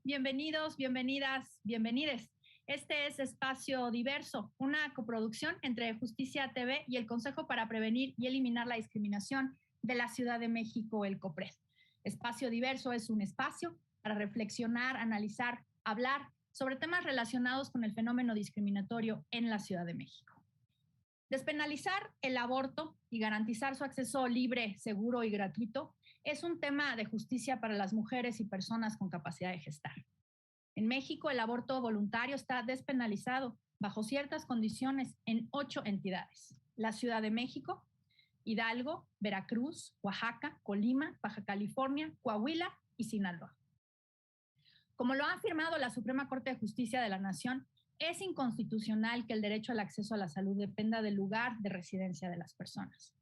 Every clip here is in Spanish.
Bienvenidos, bienvenidas, bienvenides. Este es Espacio Diverso, una coproducción entre Justicia TV y el Consejo para Prevenir y Eliminar la Discriminación de la Ciudad de México, el COPRED. Espacio Diverso es un espacio para reflexionar, analizar, hablar sobre temas relacionados con el fenómeno discriminatorio en la Ciudad de México. Despenalizar el aborto y garantizar su acceso libre, seguro y gratuito es un tema de justicia para las mujeres y personas con capacidad de gestar. En México, el aborto voluntario está despenalizado bajo ciertas condiciones en 8 entidades: la Ciudad de México, Hidalgo, Veracruz, Oaxaca, Colima, Baja California, Coahuila y Sinaloa. Como lo ha afirmado la Suprema Corte de Justicia de la Nación, es inconstitucional que el derecho al acceso a la salud dependa del lugar de residencia de las personas.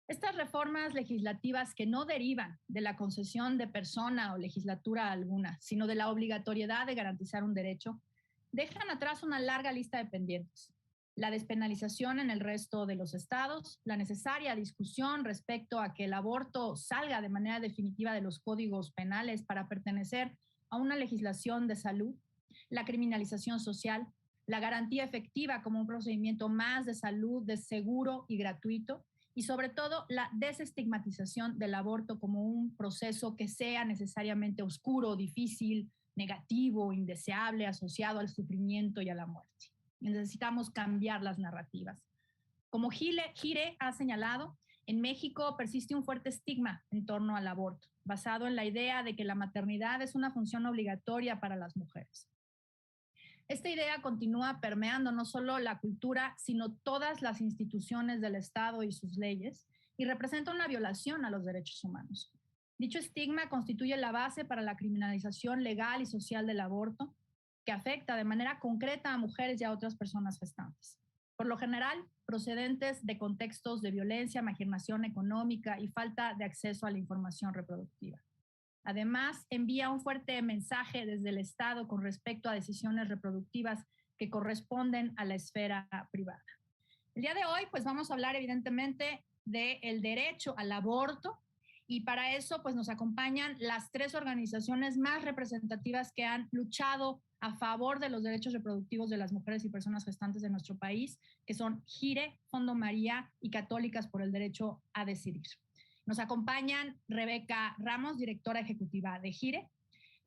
Estas reformas legislativas que no derivan de la concesión de persona o legislatura alguna, sino de la obligatoriedad de garantizar un derecho, dejan atrás una larga lista de pendientes. La despenalización en el resto de los estados, la necesaria discusión respecto a que el aborto salga de manera definitiva de los códigos penales para pertenecer a una legislación de salud, la criminalización social, la garantía efectiva como un procedimiento más de salud, de seguro y gratuito, y sobre todo la desestigmatización del aborto como un proceso que sea necesariamente oscuro, difícil, negativo, indeseable, asociado al sufrimiento y a la muerte. Necesitamos cambiar las narrativas. Como Gire ha señalado, en México persiste un fuerte estigma en torno al aborto, basado en la idea de que la maternidad es una función obligatoria para las mujeres. Esta idea continúa permeando no solo la cultura, sino todas las instituciones del Estado y sus leyes, y representa una violación a los derechos humanos. Dicho estigma constituye la base para la criminalización legal y social del aborto, que afecta de manera concreta a mujeres y a otras personas gestantes. Por lo general, procedentes de contextos de violencia, marginación económica y falta de acceso a la información reproductiva. Además, envía un fuerte mensaje desde el Estado con respecto a decisiones reproductivas que corresponden a la esfera privada. El día de hoy, pues vamos a hablar evidentemente del derecho al aborto, y para eso pues nos acompañan las 3 organizaciones más representativas que han luchado a favor de los derechos reproductivos de las mujeres y personas gestantes de nuestro país, que son Gire, Fondo María y Católicas por el Derecho a Decidir. Nos acompañan Rebeca Ramos, directora ejecutiva de Gire,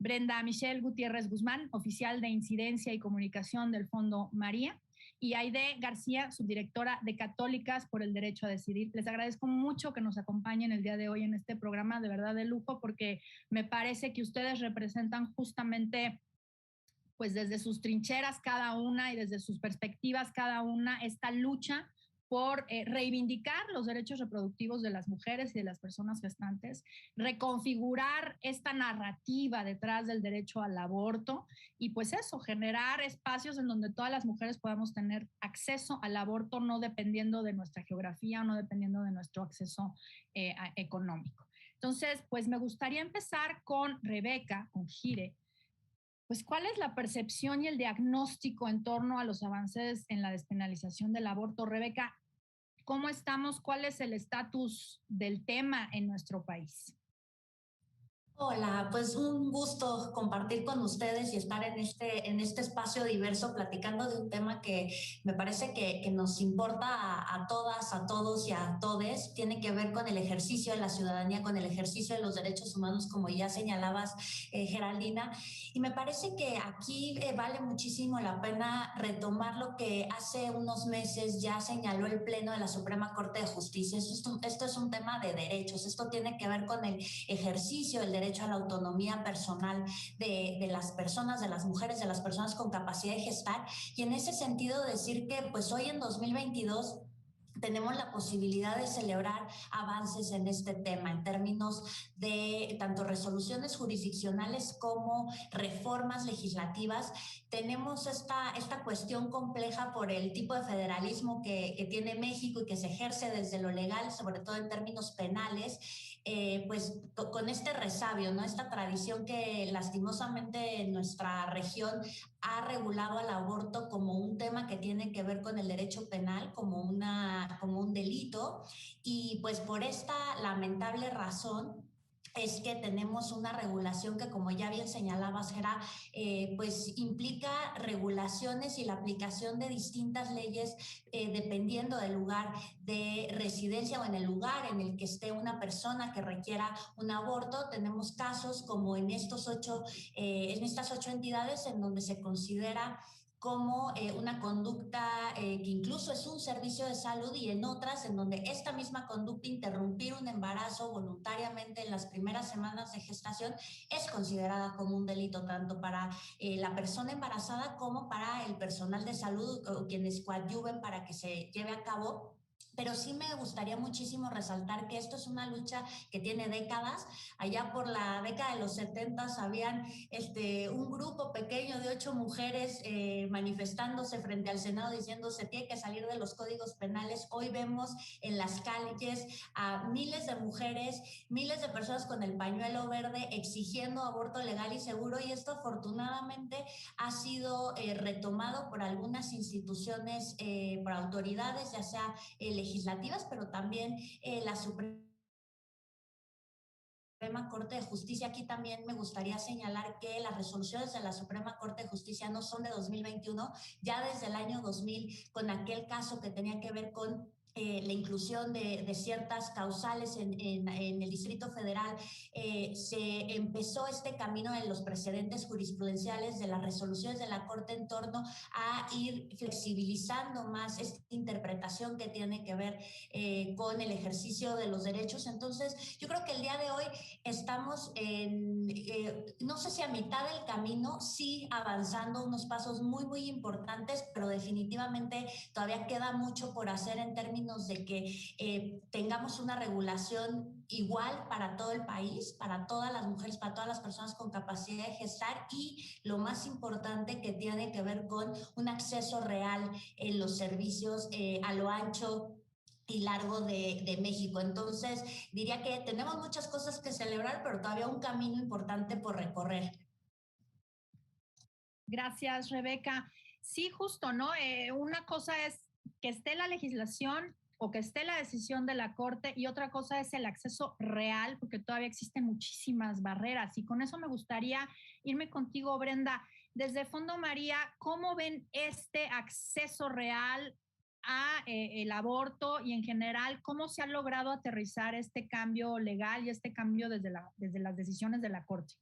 Brenda Michelle Gutiérrez Guzmán, oficial de incidencia y comunicación del Fondo María, y Aide García, subdirectora de Católicas por el Derecho a Decidir. Les agradezco mucho que nos acompañen el día de hoy en este programa, de verdad de lujo, porque me parece que ustedes representan justamente, pues desde sus trincheras cada una y desde sus perspectivas cada una, esta lucha por reivindicar los derechos reproductivos de las mujeres y de las personas gestantes, reconfigurar esta narrativa detrás del derecho al aborto y pues eso, generar espacios en donde todas las mujeres podamos tener acceso al aborto, no dependiendo de nuestra geografía o no dependiendo de nuestro acceso económico. Entonces, pues me gustaría empezar con Rebeca, con Gire. Pues, ¿cuál es la percepción y el diagnóstico en torno a los avances en la despenalización del aborto? Rebeca, ¿cómo estamos? ¿Cuál es el estatus del tema en nuestro país? Hola, pues un gusto compartir con ustedes y estar en este espacio diverso platicando de un tema que me parece que nos importa a todas, a todos y a todes. Tiene que ver con el ejercicio de la ciudadanía, con el ejercicio de los derechos humanos, como ya señalabas, Geraldina. Y me parece que aquí vale muchísimo la pena retomar lo que hace unos meses ya señaló el Pleno de la Suprema Corte de Justicia. Esto es un tema de derechos. Esto tiene que ver con el ejercicio del derecho a la autonomía personal de las personas, de las mujeres, de las personas con capacidad de gestar. Y en ese sentido decir que pues hoy en 2022 tenemos la posibilidad de celebrar avances en este tema en términos de tanto resoluciones jurisdiccionales como reformas legislativas. Tenemos esta cuestión compleja por el tipo de federalismo que tiene México y que se ejerce desde lo legal, sobre todo en términos penales, pues con este resabio, ¿no? Esta tradición que lastimosamente en nuestra región ha regulado al aborto como un tema que tiene que ver con el derecho penal, como un delito, y pues por esta lamentable razón es que tenemos una regulación que, como ya bien señalabas, Gera, pues implica regulaciones y la aplicación de distintas leyes dependiendo del lugar de residencia o en el lugar en el que esté una persona que requiera un aborto. Tenemos casos como en estas 8 entidades en donde se considera como una conducta que incluso es un servicio de salud, y en otras en donde esta misma conducta, interrumpir un embarazo voluntariamente en las primeras semanas de gestación, es considerada como un delito tanto para la persona embarazada como para el personal de salud o quienes coadyuven para que se lleve a cabo. Pero sí me gustaría muchísimo resaltar que esto es una lucha que tiene décadas. Allá por la década de los 70 habían un grupo pequeño de 8 mujeres manifestándose frente al Senado diciendo se tiene que salir de los códigos penales. Hoy vemos en las calles a miles de mujeres, miles de personas con el pañuelo verde exigiendo aborto legal y seguro, y esto afortunadamente ha sido retomado por algunas instituciones, por autoridades, ya sea legislativas, pero también la Suprema Corte de Justicia. Aquí también me gustaría señalar que las resoluciones de la Suprema Corte de Justicia no son de 2021, ya desde el año 2000, con aquel caso que tenía que ver con la inclusión de ciertas causales en el Distrito Federal, se empezó este camino en los precedentes jurisprudenciales de las resoluciones de la Corte en torno a ir flexibilizando más esta interpretación que tiene que ver con el ejercicio de los derechos. Entonces, yo creo que el día de hoy estamos no sé si a mitad del camino, sí avanzando unos pasos muy, muy importantes, pero definitivamente todavía queda mucho por hacer en términos de que tengamos una regulación igual para todo el país, para todas las mujeres, para todas las personas con capacidad de gestar, y lo más importante, que tiene que ver con un acceso real en los servicios a lo ancho y largo de México. Entonces, diría que tenemos muchas cosas que celebrar, pero todavía un camino importante por recorrer. Gracias, Rebeca. Sí, justo, ¿no? Una cosa es que esté la legislación o que esté la decisión de la Corte, y otra cosa es el acceso real, porque todavía existen muchísimas barreras. Y con eso me gustaría irme contigo, Brenda. Desde Fondo María, ¿cómo ven este acceso real a el aborto, y en general cómo se ha logrado aterrizar este cambio legal y este cambio desde las decisiones de la Corte?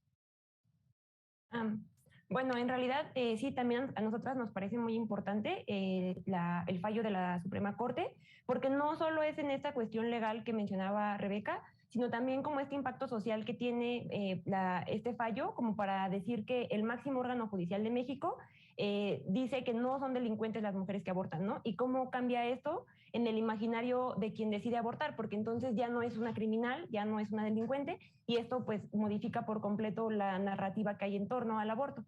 Bueno, en realidad sí, también a nosotras nos parece muy importante el fallo de la Suprema Corte, porque no solo es en esta cuestión legal que mencionaba Rebeca, sino también como este impacto social que tiene este fallo, como para decir que el máximo órgano judicial de México dice que no son delincuentes las mujeres que abortan, ¿no? Y cómo cambia esto en el imaginario de quien decide abortar, porque entonces ya no es una criminal, ya no es una delincuente, y esto pues modifica por completo la narrativa que hay en torno al aborto.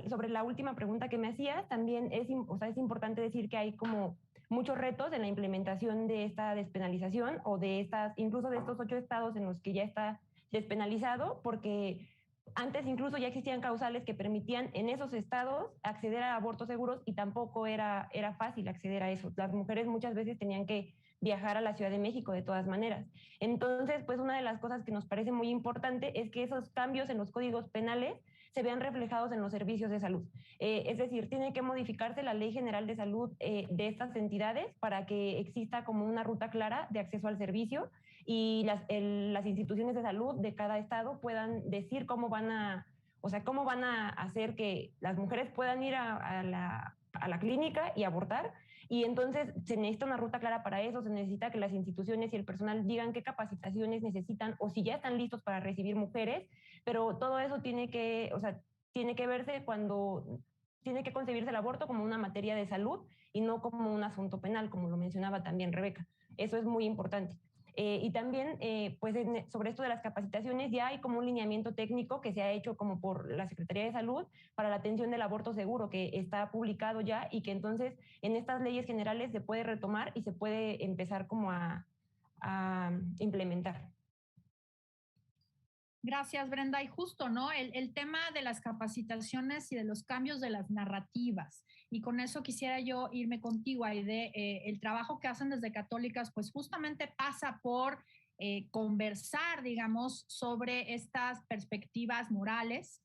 Sobre la última pregunta que me hacías, también es importante decir que hay como muchos retos en la implementación de esta despenalización, o incluso de estos 8 estados en los que ya está despenalizado, porque antes incluso ya existían causales que permitían en esos estados acceder a abortos seguros, y tampoco era fácil acceder a eso. Las mujeres muchas veces tenían que viajar a la Ciudad de México de todas maneras. Entonces, pues una de las cosas que nos parece muy importante es que esos cambios en los códigos penales se vean reflejados en los servicios de salud. Es decir, tiene que modificarse la Ley General de Salud de estas entidades para que exista como una ruta clara de acceso al servicio, y las instituciones de salud de cada estado puedan decir cómo van a hacer que las mujeres puedan ir a la clínica y abortar. Y entonces se necesita una ruta clara para eso, se necesita que las instituciones y el personal digan qué capacitaciones necesitan o si ya están listos para recibir mujeres, pero todo eso tiene que verse cuando tiene que concebirse el aborto como una materia de salud y no como un asunto penal, como lo mencionaba también Rebeca. Eso es muy importante. Y también, pues sobre esto de las capacitaciones, ya hay como un lineamiento técnico que se ha hecho como por la Secretaría de Salud para la atención del aborto seguro, que está publicado ya, y que entonces en estas leyes generales se puede retomar y se puede empezar como a implementar. Gracias, Brenda. Y justo, ¿no? El tema de las capacitaciones y de los cambios de las narrativas. Y con eso quisiera yo irme contigo, Aide. El trabajo que hacen desde Católicas, pues justamente pasa por conversar, digamos, sobre estas perspectivas morales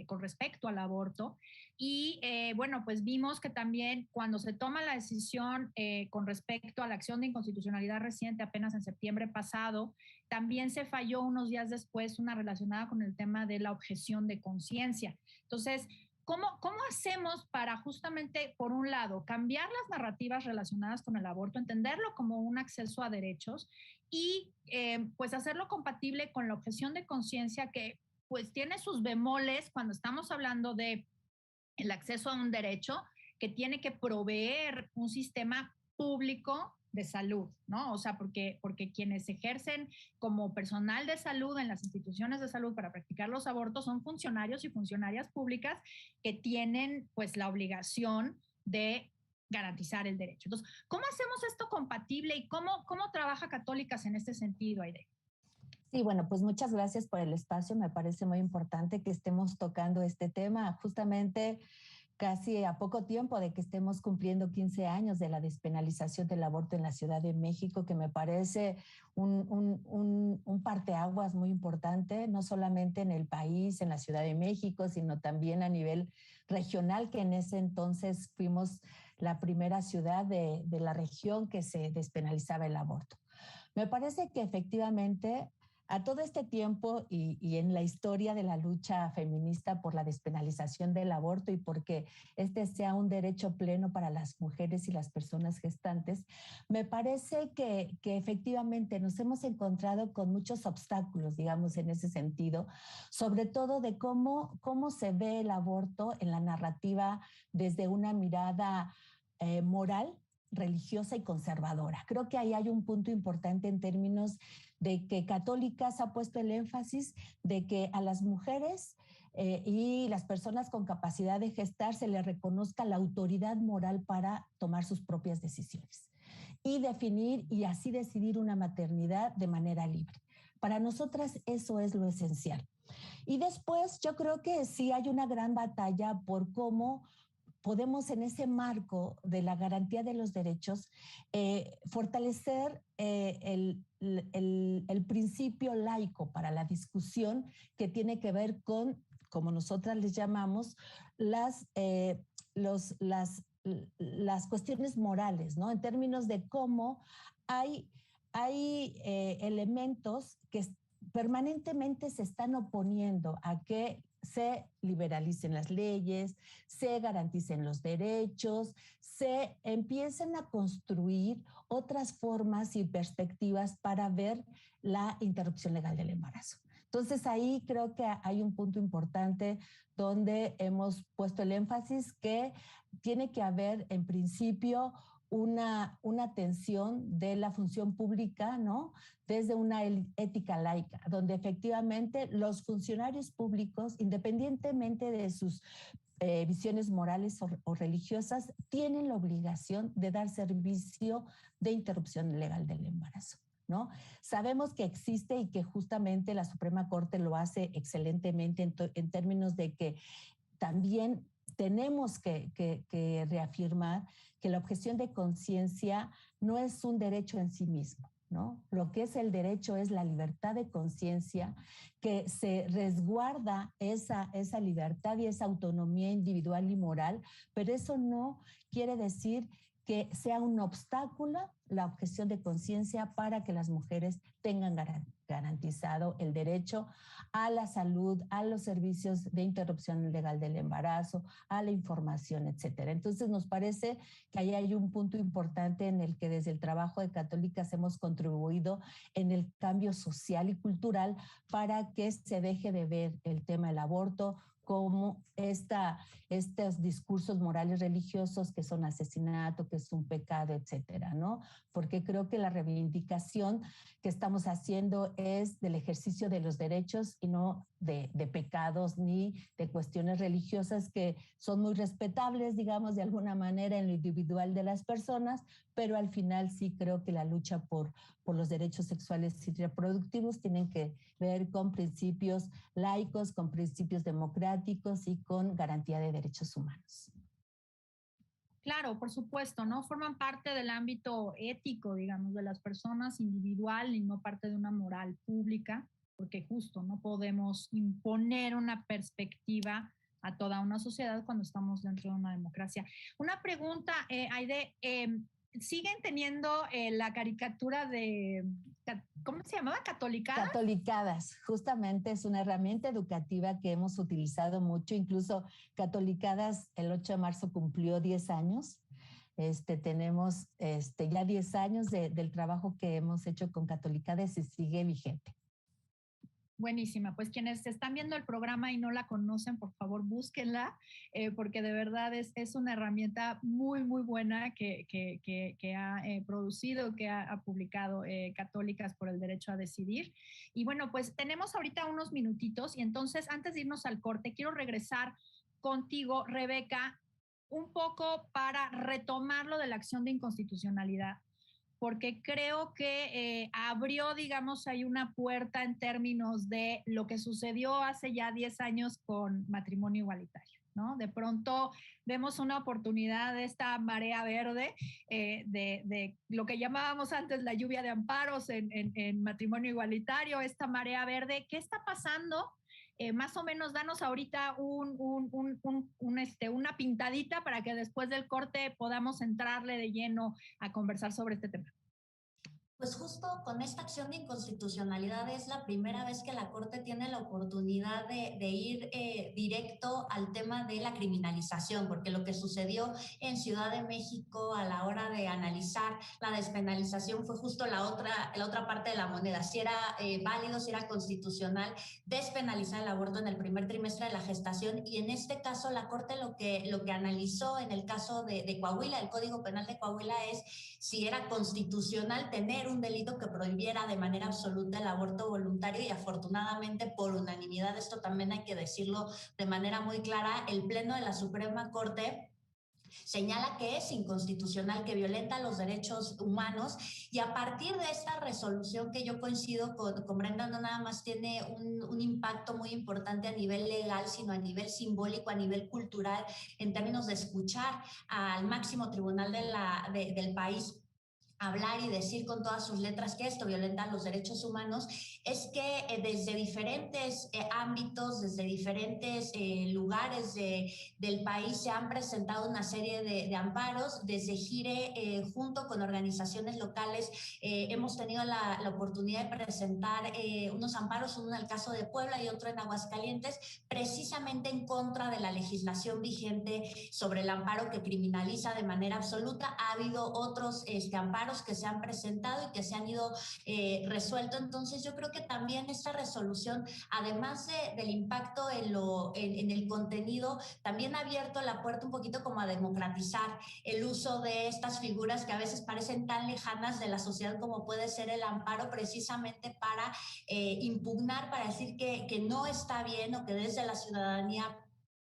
con respecto al aborto. Y bueno, pues vimos que también cuando se toma la decisión con respecto a la acción de inconstitucionalidad reciente, apenas en septiembre pasado, también se falló unos días después una relacionada con el tema de la objeción de conciencia. Entonces, ¿cómo hacemos para justamente, por un lado, cambiar las narrativas relacionadas con el aborto, entenderlo como un acceso a derechos y pues hacerlo compatible con la objeción de conciencia que pues tiene sus bemoles cuando estamos hablando de el acceso a un derecho que tiene que proveer un sistema público de salud, ¿no? O sea, porque quienes ejercen como personal de salud en las instituciones de salud para practicar los abortos son funcionarios y funcionarias públicas que tienen pues la obligación de garantizar el derecho. Entonces, ¿cómo hacemos esto compatible y cómo trabaja Católicas en este sentido, Aide? Sí, bueno, pues muchas gracias por el espacio. Me parece muy importante que estemos tocando este tema justamente casi a poco tiempo de que estemos cumpliendo 15 años de la despenalización del aborto en la Ciudad de México, que me parece un parteaguas muy importante, no solamente en el país, en la Ciudad de México, sino también a nivel regional, que en ese entonces fuimos la primera ciudad de la región que se despenalizaba el aborto. Me parece que efectivamente a todo este tiempo y en la historia de la lucha feminista por la despenalización del aborto y porque este sea un derecho pleno para las mujeres y las personas gestantes, me parece que efectivamente nos hemos encontrado con muchos obstáculos, digamos, en ese sentido, sobre todo de cómo se ve el aborto en la narrativa desde una mirada moral, religiosa y conservadora. Creo que ahí hay un punto importante en términos de que Católicas ha puesto el énfasis de que a las mujeres y las personas con capacidad de gestar se les reconozca la autoridad moral para tomar sus propias decisiones y definir y así decidir una maternidad de manera libre. Para nosotras eso es lo esencial. Y después yo creo que sí hay una gran batalla por cómo podemos en ese marco de la garantía de los derechos fortalecer el principio laico para la discusión que tiene que ver con, como nosotras les llamamos, las cuestiones morales, ¿no? En términos de cómo hay elementos que permanentemente se están oponiendo a que se liberalicen las leyes, se garanticen los derechos, se empiecen a construir otras formas y perspectivas para ver la interrupción legal del embarazo. Entonces ahí creo que hay un punto importante donde hemos puesto el énfasis que tiene que haber en principio una atención de la función pública, ¿no? Desde una ética laica, donde efectivamente los funcionarios públicos, independientemente de sus visiones morales o religiosas, tienen la obligación de dar servicio de interrupción legal del embarazo, ¿no? Sabemos que existe y que justamente la Suprema Corte lo hace excelentemente en términos de que también tenemos que reafirmar que la objeción de conciencia no es un derecho en sí mismo, ¿no? Lo que es el derecho es la libertad de conciencia, que se resguarda esa libertad y esa autonomía individual y moral, pero eso no quiere decir que sea un obstáculo la objeción de conciencia para que las mujeres tengan garantizado el derecho a la salud, a los servicios de interrupción legal del embarazo, a la información, etcétera. Entonces nos parece que ahí hay un punto importante en el que desde el trabajo de Católicas hemos contribuido en el cambio social y cultural para que se deje de ver el tema del aborto como estos discursos morales religiosos que son asesinato, que es un pecado, etcétera, ¿no? Porque creo que la reivindicación que estamos haciendo es del ejercicio de los derechos y no de pecados ni de cuestiones religiosas que son muy respetables, digamos, de alguna manera en lo individual de las personas, pero al final sí creo que la lucha por los derechos sexuales y reproductivos tienen que ver con principios laicos, con principios democráticos y con garantía de derechos humanos. Claro, por supuesto, ¿no? Forman parte del ámbito ético, digamos, de las personas individual y no parte de una moral pública, porque justo no podemos imponer una perspectiva a toda una sociedad cuando estamos dentro de una democracia. Una pregunta, Aide, ¿siguen teniendo la caricatura de, ¿cómo se llamaba? ¿Catolicadas? Catolicadas, justamente es una herramienta educativa que hemos utilizado mucho, incluso Catolicadas el 8 de marzo cumplió 10 años. Tenemos ya 10 años del trabajo que hemos hecho con Catolicadas y sigue vigente. Buenísima, pues quienes están viendo el programa y no la conocen, por favor búsquenla, porque de verdad es una herramienta muy, muy buena que ha producido, que ha publicado Católicas por el Derecho a Decidir. Y bueno, pues tenemos ahorita unos minutitos y entonces antes de irnos al corte, quiero regresar contigo, Rebeca, un poco para retomar lo de la acción de inconstitucionalidad, porque creo que abrió, digamos, ahí una puerta en términos de lo que sucedió hace ya 10 años con matrimonio igualitario, ¿no? De pronto vemos una oportunidad de esta marea verde, de lo que llamábamos antes la lluvia de amparos en matrimonio igualitario, esta marea verde. ¿Qué está pasando? Más o menos danos ahorita una pintadita para que después del corte podamos entrarle de lleno a conversar sobre este tema. Pues justo con esta acción de inconstitucionalidad es la primera vez que la Corte tiene la oportunidad de ir directo al tema de la criminalización, porque lo que sucedió en Ciudad de México a la hora de analizar la despenalización fue justo la otra parte de la moneda, si era válido, si era constitucional despenalizar el aborto en el primer trimestre de la gestación, y en este caso la Corte lo que analizó en el caso de Coahuila, el Código Penal de Coahuila, es si era constitucional tener un delito que prohibiera de manera absoluta el aborto voluntario, y afortunadamente por unanimidad, esto también hay que decirlo de manera muy clara, el Pleno de la Suprema Corte señala que es inconstitucional, que violenta los derechos humanos, y a partir de esta resolución, que yo coincido con Brenda, no nada más tiene un impacto muy importante a nivel legal, sino a nivel simbólico, a nivel cultural, en términos de escuchar al máximo tribunal del país hablar y decir con todas sus letras que esto violenta los derechos humanos, es que desde diferentes ámbitos, desde diferentes lugares del país se han presentado una serie de amparos. Desde GIRE, junto con organizaciones locales, hemos tenido la oportunidad de presentar unos amparos, uno en el caso de Puebla y otro en Aguascalientes, precisamente en contra de la legislación vigente sobre el amparo que criminaliza de manera absoluta. Ha habido otros amparos que se han presentado y que se han ido resuelto. Entonces yo creo que también esta resolución, además del impacto en el contenido, también ha abierto la puerta un poquito como a democratizar el uso de estas figuras que a veces parecen tan lejanas de la sociedad como puede ser el amparo, precisamente para impugnar, para decir que no está bien, o que desde la ciudadanía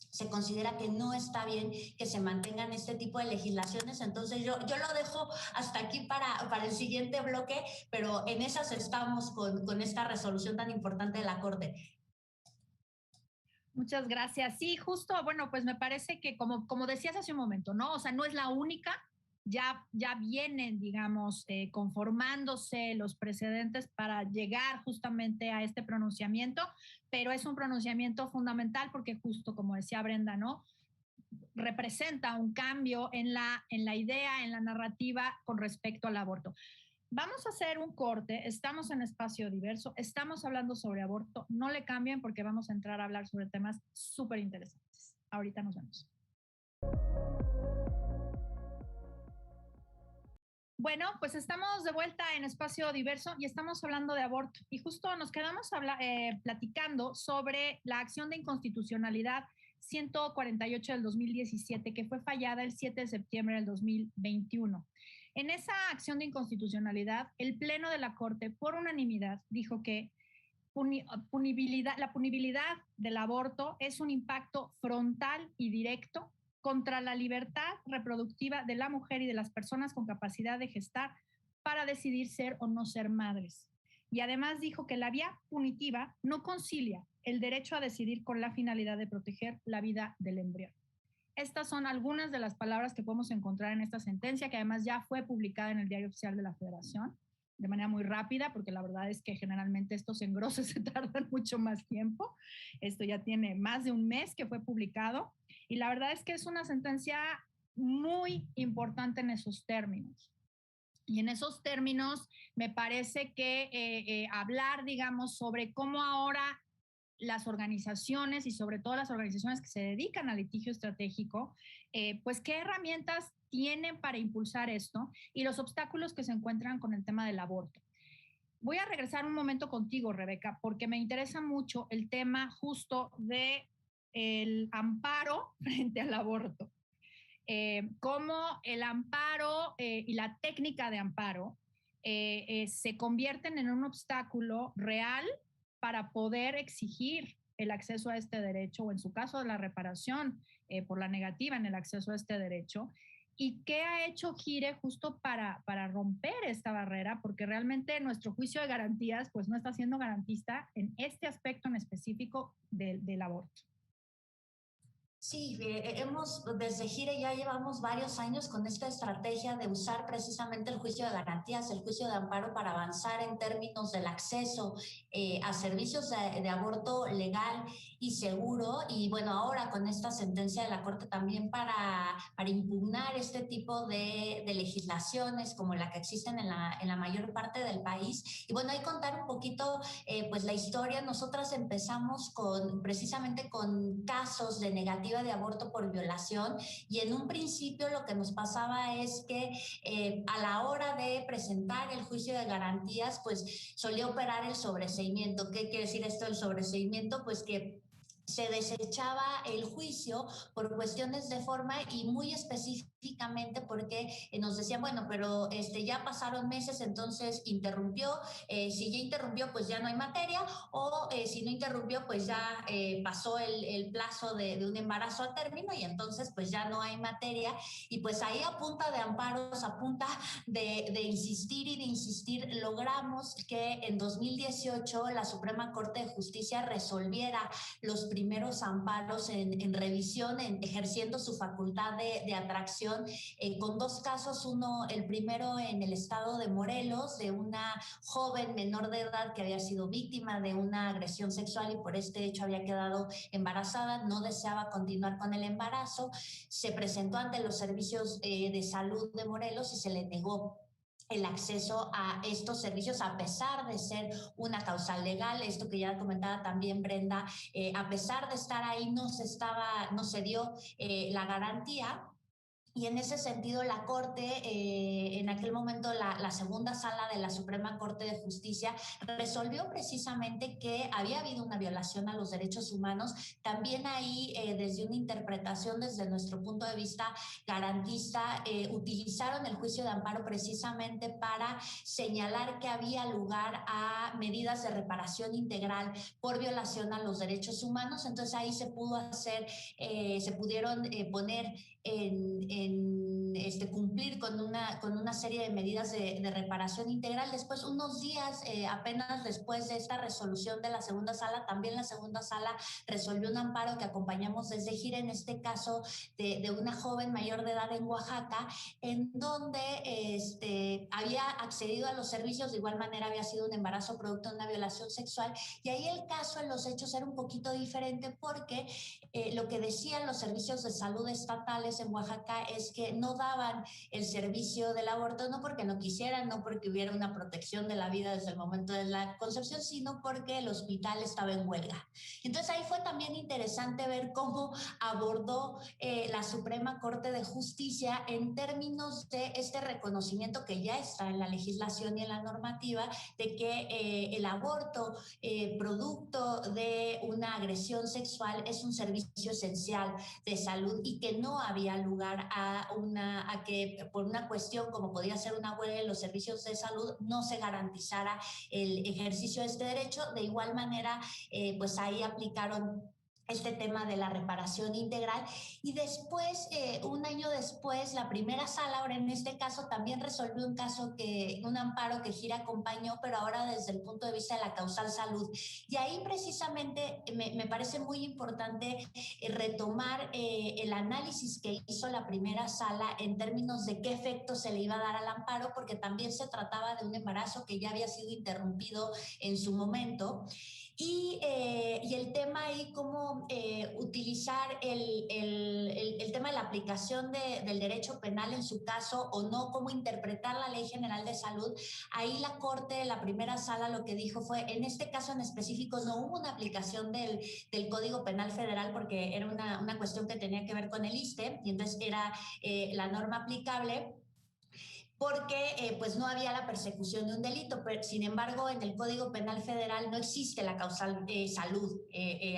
se considera que no está bien que se mantengan este tipo de legislaciones. Entonces yo lo dejo hasta aquí para el siguiente bloque, pero en esas estamos con esta resolución tan importante de la Corte. Muchas gracias. Sí, justo, bueno, pues me parece que como decías hace un momento, ¿no? O sea, no es la única, ya vienen, digamos, conformándose los precedentes para llegar justamente a este pronunciamiento, pero es un pronunciamiento fundamental porque justo como decía Brenda, ¿no? Representa un cambio en la idea, en la narrativa con respecto al aborto. Vamos a hacer un corte, estamos en Espacio Diverso, estamos hablando sobre aborto, no le cambien porque vamos a entrar a hablar sobre temas súper interesantes. Ahorita nos vemos. Bueno, pues estamos de vuelta en Espacio Diverso y estamos hablando de aborto. Y justo nos quedamos platicando sobre la acción de inconstitucionalidad 148 del 2017, que fue fallada el 7 de septiembre del 2021. En esa acción de inconstitucionalidad, el Pleno de la Corte, por unanimidad, dijo que la punibilidad del aborto es un impacto frontal y directo contra la libertad reproductiva de la mujer y de las personas con capacidad de gestar para decidir ser o no ser madres. Y además dijo que la vía punitiva no concilia el derecho a decidir con la finalidad de proteger la vida del embrión. Estas son algunas de las palabras que podemos encontrar en esta sentencia, que además ya fue publicada en el Diario Oficial de la Federación de manera muy rápida, porque la verdad es que generalmente estos engroses se tardan mucho más tiempo. Esto ya tiene más de un mes que fue publicado y la verdad es que es una sentencia muy importante en esos términos. Y en esos términos me parece que hablar, digamos, sobre cómo ahora las organizaciones y sobre todo las organizaciones que se dedican al litigio estratégico, pues qué herramientas tienen para impulsar esto y los obstáculos que se encuentran con el tema del aborto. Voy a regresar un momento contigo, Rebeca, porque me interesa mucho el tema justo de el amparo frente al aborto. Cómo el amparo y la técnica de amparo se convierten en un obstáculo real para poder exigir el acceso a este derecho o en su caso la reparación por la negativa en el acceso a este derecho. ¿Y qué ha hecho Gire justo para romper esta barrera? Porque realmente nuestro juicio de garantías pues no está siendo garantista en este aspecto en específico del aborto. Sí, desde Gire ya llevamos varios años con esta estrategia de usar precisamente el juicio de garantías, el juicio de amparo para avanzar en términos del acceso a servicios de aborto legal y seguro. Y bueno, ahora con esta sentencia de la Corte también para impugnar este tipo de legislaciones como la que existen en la mayor parte del país. Y bueno, ahí contar un poquito pues la historia. Nosotras empezamos precisamente con casos de negativa de aborto por violación y en un principio lo que nos pasaba es que a la hora de presentar el juicio de garantías pues solía operar el sobreseimiento. ¿Qué quiere decir esto del sobreseimiento? Pues que se desechaba el juicio por cuestiones de forma y muy específicamente porque nos decían, bueno, pero ya pasaron meses, entonces interrumpió, si ya interrumpió, pues ya no hay materia, o si no interrumpió, pues ya pasó el plazo de un embarazo a término y entonces pues ya no hay materia. Y pues ahí a punta de amparos, a punta de insistir y de insistir, logramos que en 2018 la Suprema Corte de Justicia resolviera los primeros amparos en revisión, ejerciendo su facultad de atracción con dos casos. Uno, el primero en el estado de Morelos, de una joven menor de edad que había sido víctima de una agresión sexual y por este hecho había quedado embarazada, no deseaba continuar con el embarazo, se presentó ante los servicios de salud de Morelos y se le negó el acceso a estos servicios a pesar de ser una causal legal. Esto que ya comentaba también Brenda, a pesar de estar ahí no se dio la garantía. Y en ese sentido, la Corte, en aquel momento la segunda sala de la Suprema Corte de Justicia, resolvió precisamente que había habido una violación a los derechos humanos. También ahí, desde una interpretación, desde nuestro punto de vista garantista, utilizaron el juicio de amparo precisamente para señalar que había lugar a medidas de reparación integral por violación a los derechos humanos. Entonces ahí se pudieron poner cumplir con una serie de medidas de reparación integral. Después, unos días, apenas después de esta resolución de la segunda sala, también la segunda sala resolvió un amparo que acompañamos desde Gire, en este caso de una joven mayor de edad en Oaxaca, en donde había accedido a los servicios, de igual manera había sido un embarazo producto de una violación sexual, y ahí el caso en los hechos era un poquito diferente porque lo que decían los servicios de salud estatales en Oaxaca es que no daban el servicio del aborto, no porque no quisieran, no porque hubiera una protección de la vida desde el momento de la concepción, sino porque el hospital estaba en huelga. Entonces ahí fue también interesante ver cómo abordó la Suprema Corte de Justicia en términos de este reconocimiento que ya está en la legislación y en la normativa de que el aborto producto de una agresión sexual es un servicio esencial de salud y que no había lugar a que por una cuestión como podía ser una huelga en los servicios de salud no se garantizara el ejercicio de este derecho. De igual manera, pues ahí aplicaron este tema de la reparación integral. Y después, un año después, la primera sala, ahora en este caso, también resolvió un amparo que Gira acompañó, pero ahora desde el punto de vista de la causal salud. Y ahí precisamente me parece muy importante retomar el análisis que hizo la primera sala en términos de qué efecto se le iba a dar al amparo, porque también se trataba de un embarazo que ya había sido interrumpido en su momento. Y el tema ahí, cómo utilizar el tema de la aplicación del derecho penal en su caso o no, cómo interpretar la Ley General de Salud. Ahí la Corte, la primera sala, lo que dijo fue, en este caso en específico no hubo una aplicación del Código Penal Federal porque era una cuestión que tenía que ver con el ISSSTE y entonces era la norma aplicable, porque pues no había la persecución de un delito. Pero, sin embargo, en el Código Penal Federal no existe la causal salud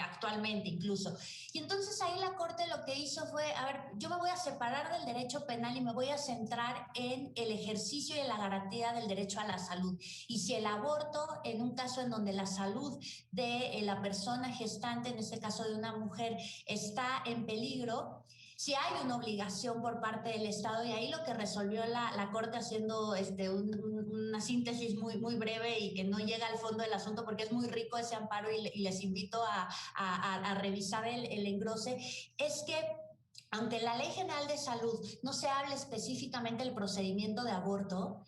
actualmente incluso. Y entonces ahí la Corte lo que hizo fue, a ver, yo me voy a separar del derecho penal y me voy a centrar en el ejercicio y en la garantía del derecho a la salud. Y si el aborto, en un caso en donde la salud de la persona gestante, en este caso de una mujer, está en peligro, si hay una obligación por parte del Estado, y ahí lo que resolvió la Corte haciendo una síntesis muy breve y que no llega al fondo del asunto porque es muy rico ese amparo y les invito a revisar el engrose, es que aunque en la Ley General de Salud no se hable específicamente del procedimiento de aborto,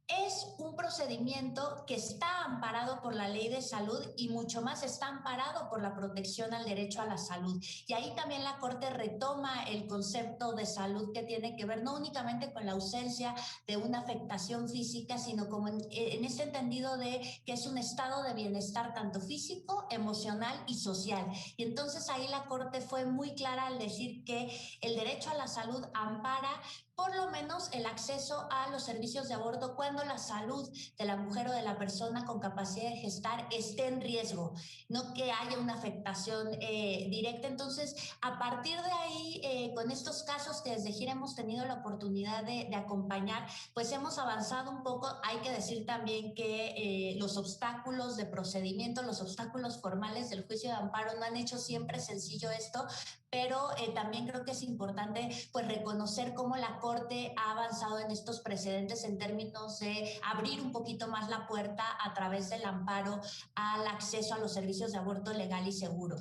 es un procedimiento que está amparado por la Ley de Salud y mucho más está amparado por la protección al derecho a la salud. Y ahí también la Corte retoma el concepto de salud que tiene que ver no únicamente con la ausencia de una afectación física, sino como en ese entendido de que es un estado de bienestar tanto físico, emocional y social. Y entonces ahí la Corte fue muy clara al decir que el derecho a la salud ampara por lo menos el acceso a los servicios de aborto cuando la salud de la mujer o de la persona con capacidad de gestar esté en riesgo, no que haya una afectación directa. Entonces, a partir de ahí, con estos casos que desde Gira hemos tenido la oportunidad de acompañar, pues hemos avanzado un poco. Hay que decir también que los obstáculos de procedimiento, los obstáculos formales del juicio de amparo no han hecho siempre sencillo esto, pero también creo que es importante pues reconocer cómo la Corte ha avanzado en estos precedentes en términos de abrir un poquito más la puerta a través del amparo al acceso a los servicios de aborto legal y seguro.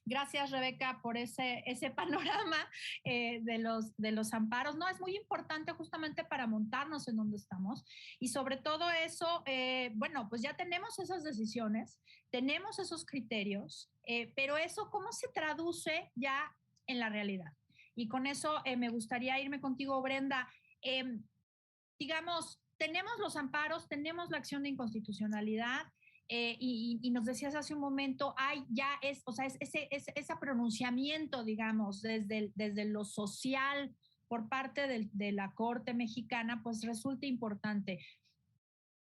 Gracias, Rebeca, por ese panorama de los amparos. No, es muy importante justamente para montarnos en donde estamos y sobre todo eso, bueno, pues ya tenemos esas decisiones, tenemos esos criterios, pero eso, ¿cómo se traduce ya en la realidad? Y con eso me gustaría irme contigo, Brenda. Digamos, tenemos los amparos, tenemos la acción de inconstitucionalidad, y nos decías hace un momento, ya es, o sea, ese pronunciamiento, digamos, desde lo social por parte de la Corte mexicana, pues resulta importante.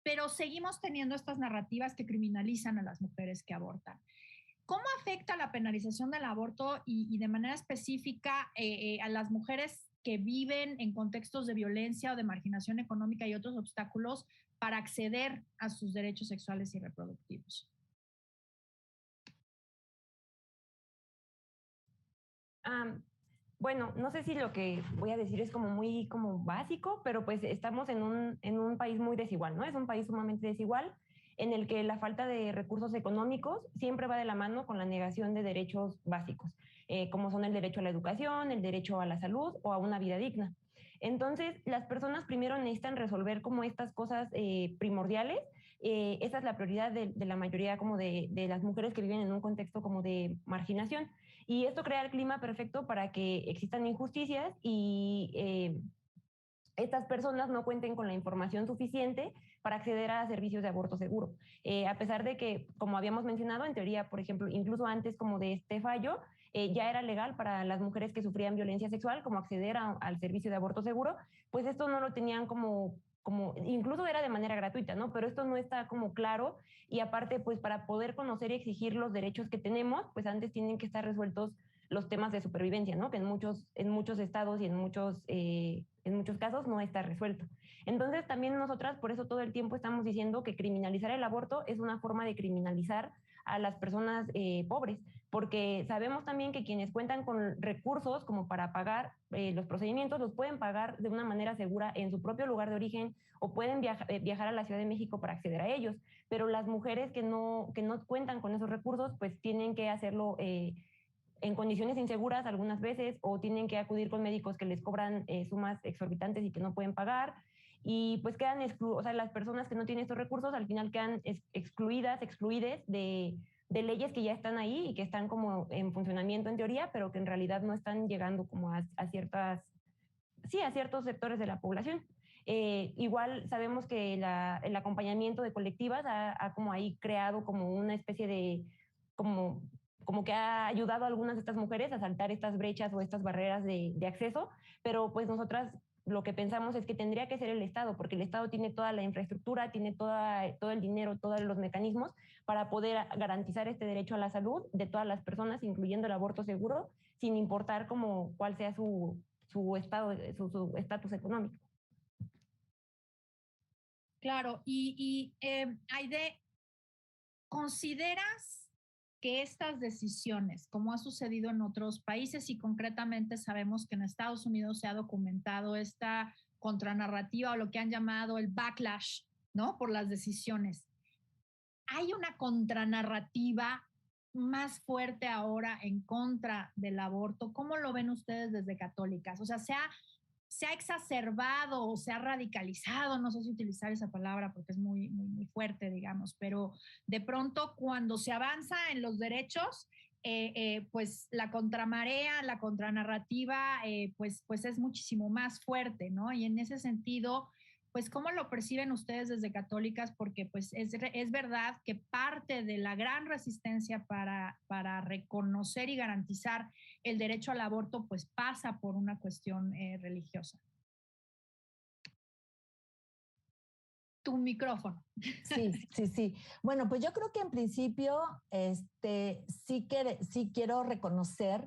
Pero seguimos teniendo estas narrativas que criminalizan a las mujeres que abortan. ¿Cómo afecta la penalización del aborto y de manera específica a las mujeres que viven en contextos de violencia o de marginación económica y otros obstáculos para acceder a sus derechos sexuales y reproductivos? Bueno, no sé si lo que voy a decir es como muy como básico, pero pues estamos en un país muy desigual, ¿no? Es un país sumamente desigual en el que la falta de recursos económicos siempre va de la mano con la negación de derechos básicos, como son el derecho a la educación, el derecho a la salud o a una vida digna. Entonces, las personas primero necesitan resolver como estas cosas primordiales. Esa es la prioridad de la mayoría como de las mujeres que viven en un contexto como de marginación. Y esto crea el clima perfecto para que existan injusticias y estas personas no cuenten con la información suficiente para acceder a servicios de aborto seguro. A pesar de que, como habíamos mencionado, en teoría, por ejemplo, incluso antes como de este fallo, ya era legal para las mujeres que sufrían violencia sexual como acceder al servicio de aborto seguro, pues esto no lo tenían como incluso era de manera gratuita, ¿no? Pero esto no está como claro y aparte, pues para poder conocer y exigir los derechos que tenemos, pues antes tienen que estar resueltos los temas de supervivencia, ¿no? Que en muchos estados y en muchos casos no está resuelto. Entonces también nosotras por eso todo el tiempo estamos diciendo que criminalizar el aborto es una forma de criminalizar a las personas pobres, porque sabemos también que quienes cuentan con recursos como para pagar los procedimientos, los pueden pagar de una manera segura en su propio lugar de origen o pueden viajar a la Ciudad de México para acceder a ellos, pero las mujeres que no cuentan con esos recursos, pues tienen que hacerlo en condiciones inseguras algunas veces, o tienen que acudir con médicos que les cobran sumas exorbitantes y que no pueden pagar, y pues quedan o sea, las personas que no tienen estos recursos al final quedan excluidas de leyes que ya están ahí y que están como en funcionamiento en teoría, pero que en realidad no están llegando como a ciertos sectores de la población. Igual sabemos que el acompañamiento de colectivas ha como ahí creado como una especie de como que ha ayudado a algunas de estas mujeres a saltar estas brechas o estas barreras de acceso, pero pues nosotras lo que pensamos es que tendría que ser el Estado, porque el Estado tiene toda la infraestructura, tiene todo el dinero, todos los mecanismos para poder garantizar este derecho a la salud de todas las personas, incluyendo el aborto seguro, sin importar como cuál sea su estatus económico. Claro, y Aide, ¿consideras que estas decisiones, como ha sucedido en otros países y concretamente sabemos que en Estados Unidos se ha documentado esta contranarrativa o lo que han llamado el backlash, ¿no? Por las decisiones. ¿Hay una contranarrativa más fuerte ahora en contra del aborto? ¿Cómo lo ven ustedes desde católicas? O sea, se ha exacerbado o se ha radicalizado, no sé si utilizar esa palabra porque es muy fuerte, digamos, pero de pronto cuando se avanza en los derechos, pues la contramarea, la contranarrativa, pues es muchísimo más fuerte, ¿no? Y en ese sentido, pues ¿cómo lo perciben ustedes desde católicas? Porque pues es verdad que parte de la gran resistencia para reconocer y garantizar el derecho al aborto pues pasa por una cuestión religiosa. Tu micrófono. Sí. Bueno, pues yo creo que en principio sí quiero reconocer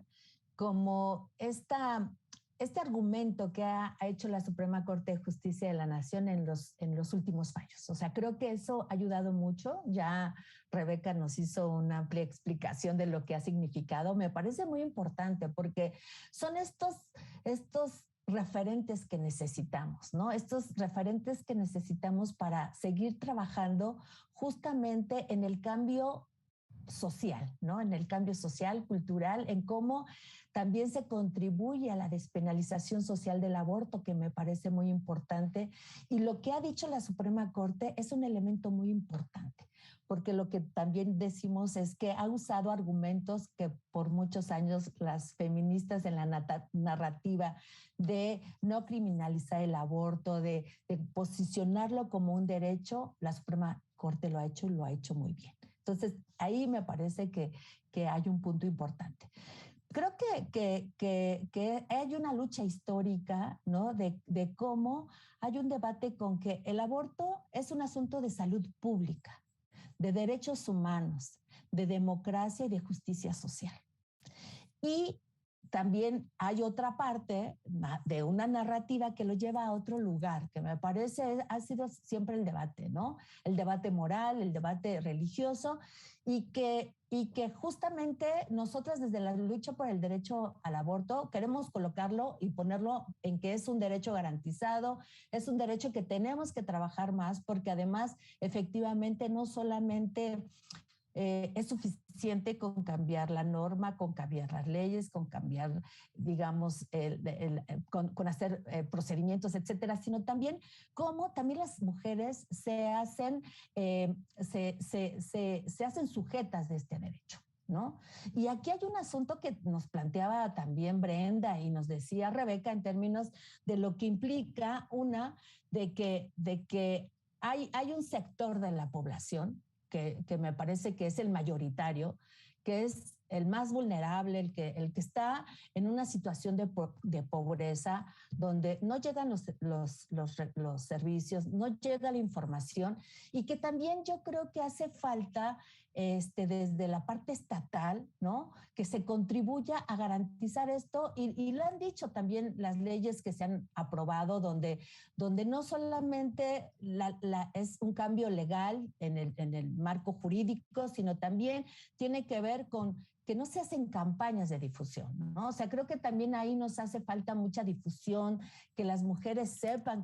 como este argumento que ha hecho la Suprema Corte de Justicia de la Nación en los últimos fallos. O sea, creo que eso ha ayudado mucho. Ya Rebeca nos hizo una amplia explicación de lo que ha significado. Me parece muy importante porque son estos referentes que necesitamos, ¿no? Estos referentes que necesitamos para seguir trabajando justamente en el cambio social, ¿no? En el cambio social, cultural, en cómo también se contribuye a la despenalización social del aborto, que me parece muy importante. Y lo que ha dicho la Suprema Corte es un elemento muy importante, porque lo que también decimos es que ha usado argumentos que por muchos años las feministas en la narrativa de no criminalizar el aborto, de posicionarlo como un derecho, la Suprema Corte lo ha hecho y lo ha hecho muy bien. Entonces, ahí me parece que hay un punto importante. Creo que hay una lucha histórica, ¿no? De cómo hay un debate con que el aborto es un asunto de salud pública, de derechos humanos, de democracia y de justicia social. Y también hay otra parte de una narrativa que lo lleva a otro lugar, que me parece ha sido siempre el debate, ¿no? El debate moral, el debate religioso, y que justamente nosotras desde la lucha por el derecho al aborto queremos colocarlo y ponerlo en que es un derecho garantizado, es un derecho que tenemos que trabajar más, porque además efectivamente no solamente es suficiente con cambiar la norma, con cambiar las leyes, con cambiar, digamos, con hacer procedimientos, etcétera, sino también cómo también las mujeres se hacen sujetas de este derecho, ¿no? Y aquí hay un asunto que nos planteaba también Brenda y nos decía Rebeca en términos de lo que implica de que hay un sector de la población que me parece que es el mayoritario, que es el más vulnerable, el que está en una situación de pobreza, donde no llegan los servicios, no llega la información, y que también yo creo que hace falta desde la parte estatal, ¿no? Que se contribuya a garantizar esto, y lo han dicho también las leyes que se han aprobado, donde no solamente es un cambio legal en el marco jurídico, sino también tiene que ver con que no se hacen campañas de difusión, ¿no? O sea, creo que también ahí nos hace falta mucha difusión, que las mujeres sepan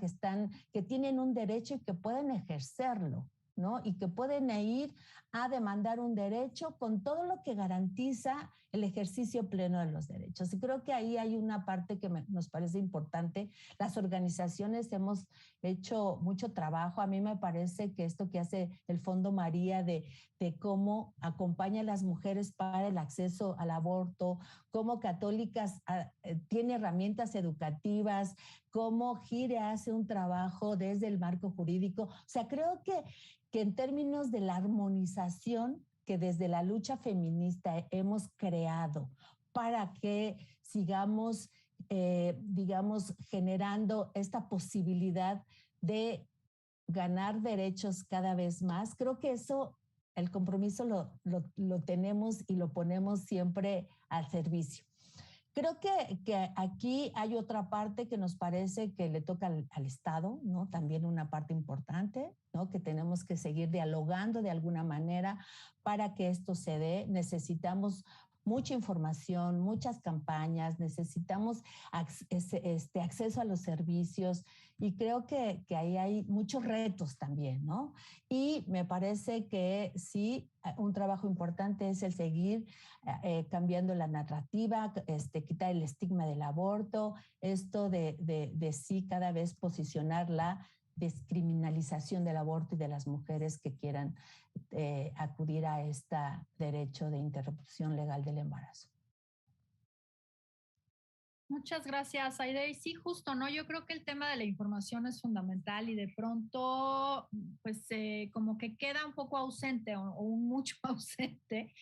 que tienen un derecho y que pueden ejercerlo, ¿no? Y que pueden ir a demandar un derecho con todo lo que garantiza el ejercicio pleno de los derechos. Y creo que ahí hay una parte que nos parece importante. Las organizaciones hemos hecho mucho trabajo. A mí me parece que esto que hace el Fondo María de cómo acompaña a las mujeres para el acceso al aborto, cómo Católicas tiene herramientas educativas, cómo GIRE hace un trabajo desde el marco jurídico. O sea, creo que en términos de la armonización que desde la lucha feminista hemos creado para que sigamos, digamos, generando esta posibilidad de ganar derechos cada vez más, creo que eso, el compromiso lo tenemos y lo ponemos siempre al servicio. Creo que aquí hay otra parte que nos parece que le toca al Estado, ¿no? También una parte importante, ¿no? Que tenemos que seguir dialogando de alguna manera para que esto se dé. Necesitamos mucha información, muchas campañas, necesitamos acceso a los servicios, y creo que ahí hay muchos retos también, ¿no? Y me parece que sí, un trabajo importante es el seguir cambiando la narrativa, quitar el estigma del aborto, esto de sí cada vez posicionar la descriminalización del aborto y de las mujeres que quieran acudir a este derecho de interrupción legal del embarazo. Muchas gracias, Aide. Y sí, justo, ¿no? Yo creo que el tema de la información es fundamental y de pronto, pues, como que queda un poco ausente o mucho ausente,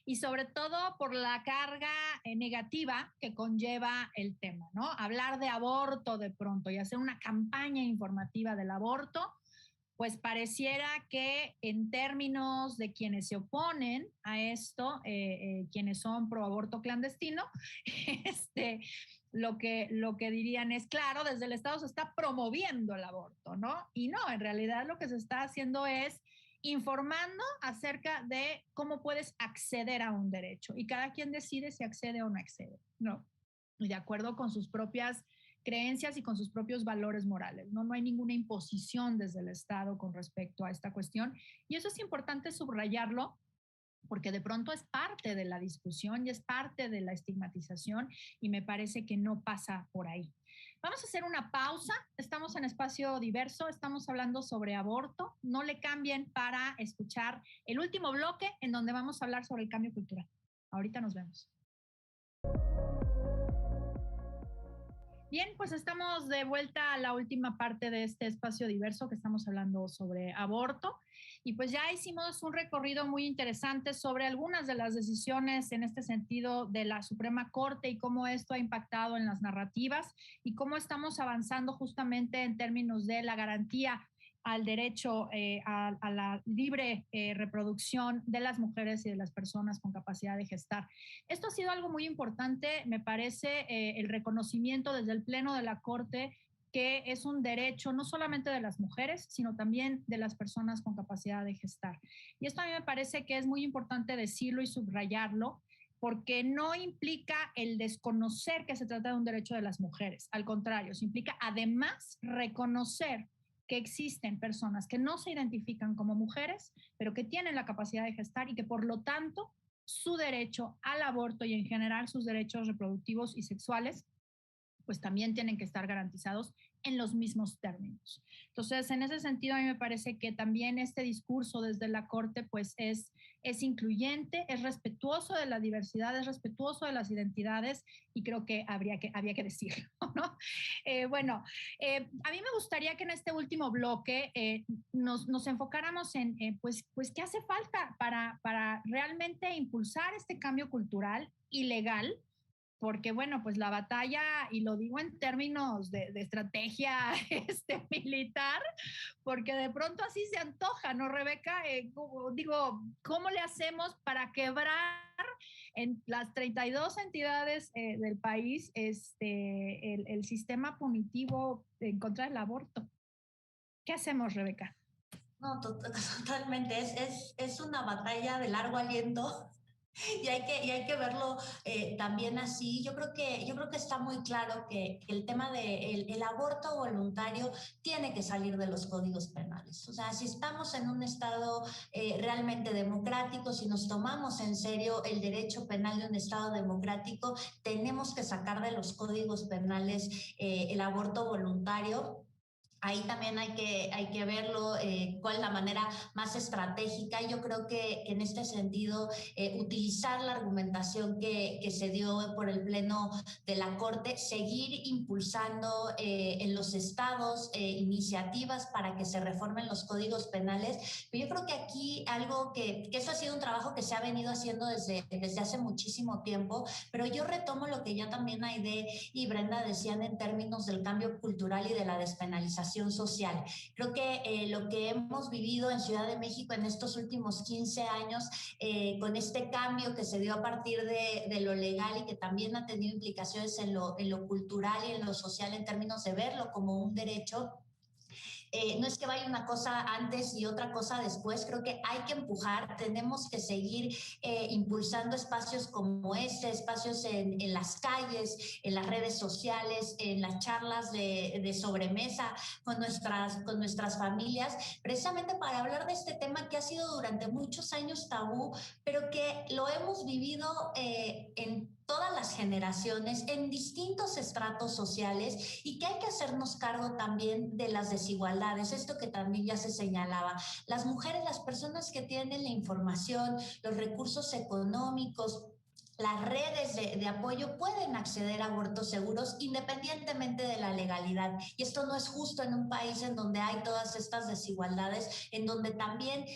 y sobre todo por la carga negativa que conlleva el tema, ¿no? Hablar de aborto de pronto y hacer una campaña informativa del aborto, pues pareciera que en términos de quienes se oponen a esto, quienes son pro aborto clandestino, lo que dirían es, claro, desde el Estado se está promoviendo el aborto, ¿no? Y no, en realidad lo que se está haciendo es informando acerca de cómo puedes acceder a un derecho, y cada quien decide si accede o no accede, ¿no? Y de acuerdo con sus propias creencias y con sus propios valores morales, ¿no? No hay ninguna imposición desde el Estado con respecto a esta cuestión, y eso es importante subrayarlo, porque de pronto es parte de la discusión y es parte de la estigmatización, y me parece que no pasa por ahí. Vamos a hacer una pausa, estamos en Espacio Diverso, estamos hablando sobre aborto, no le cambien para escuchar el último bloque en donde vamos a hablar sobre el cambio cultural. Ahorita nos vemos. Bien, pues estamos de vuelta a la última parte de este Espacio Diverso, que estamos hablando sobre aborto, y pues ya hicimos un recorrido muy interesante sobre algunas de las decisiones en este sentido de la Suprema Corte y cómo esto ha impactado en las narrativas y cómo estamos avanzando justamente en términos de la garantía al derecho a la libre reproducción de las mujeres y de las personas con capacidad de gestar. Esto ha sido algo muy importante, me parece, el reconocimiento desde el Pleno de la Corte que es un derecho no solamente de las mujeres, sino también de las personas con capacidad de gestar. Y esto a mí me parece que es muy importante decirlo y subrayarlo, porque no implica el desconocer que se trata de un derecho de las mujeres. Al contrario, se implica además reconocer que existen personas que no se identifican como mujeres, pero que tienen la capacidad de gestar y que por lo tanto su derecho al aborto y en general sus derechos reproductivos y sexuales pues también tienen que estar garantizados en los mismos términos. Entonces, en ese sentido, a mí me parece que también este discurso desde la Corte, pues es es incluyente, es respetuoso de la diversidad, es respetuoso de las identidades y creo que había que decirlo, ¿no? A mí me gustaría que en este último bloque nos enfocáramos en, pues, qué hace falta para realmente impulsar este cambio cultural y legal, porque bueno, pues la batalla, y lo digo en términos de estrategia militar, porque de pronto así se antoja, ¿no, Rebeca? ¿Cómo le hacemos para quebrar en las 32 entidades del país el sistema punitivo en contra del aborto? ¿Qué hacemos, Rebeca? No, totalmente. Es una batalla de largo aliento. Y hay que verlo también así. Yo creo que está muy claro que el tema del aborto voluntario tiene que salir de los códigos penales. O sea, si estamos en un estado realmente democrático, si nos tomamos en serio el derecho penal de un estado democrático, tenemos que sacar de los códigos penales el aborto voluntario. Ahí también hay que verlo, cuál es la manera más estratégica. Yo creo que en este sentido, utilizar la argumentación que se dio por el Pleno de la Corte, seguir impulsando en los estados iniciativas para que se reformen los códigos penales. Pero yo creo que aquí algo que eso ha sido un trabajo que se ha venido haciendo desde hace muchísimo tiempo, pero yo retomo lo que ya también Aide y Brenda decían en términos del cambio cultural y de la despenalización social. Creo que lo que hemos vivido en Ciudad de México en estos últimos 15 años, con este cambio que se dio a partir de lo legal y que también ha tenido implicaciones en lo cultural y en lo social en términos de verlo como un derecho, no es que vaya una cosa antes y otra cosa después, creo que hay que empujar, tenemos que seguir impulsando espacios como espacios en las calles, en las redes sociales, en las charlas de sobremesa con nuestras familias, precisamente para hablar de este tema que ha sido durante muchos años tabú, pero que lo hemos vivido en todas las generaciones, en distintos estratos sociales, y que hay que hacernos cargo también de las desigualdades, esto que también ya se señalaba. Las mujeres, las personas que tienen la información, los recursos económicos, las redes de apoyo pueden acceder a abortos seguros independientemente de la legalidad. Y esto no es justo en un país en donde hay todas estas desigualdades, en donde también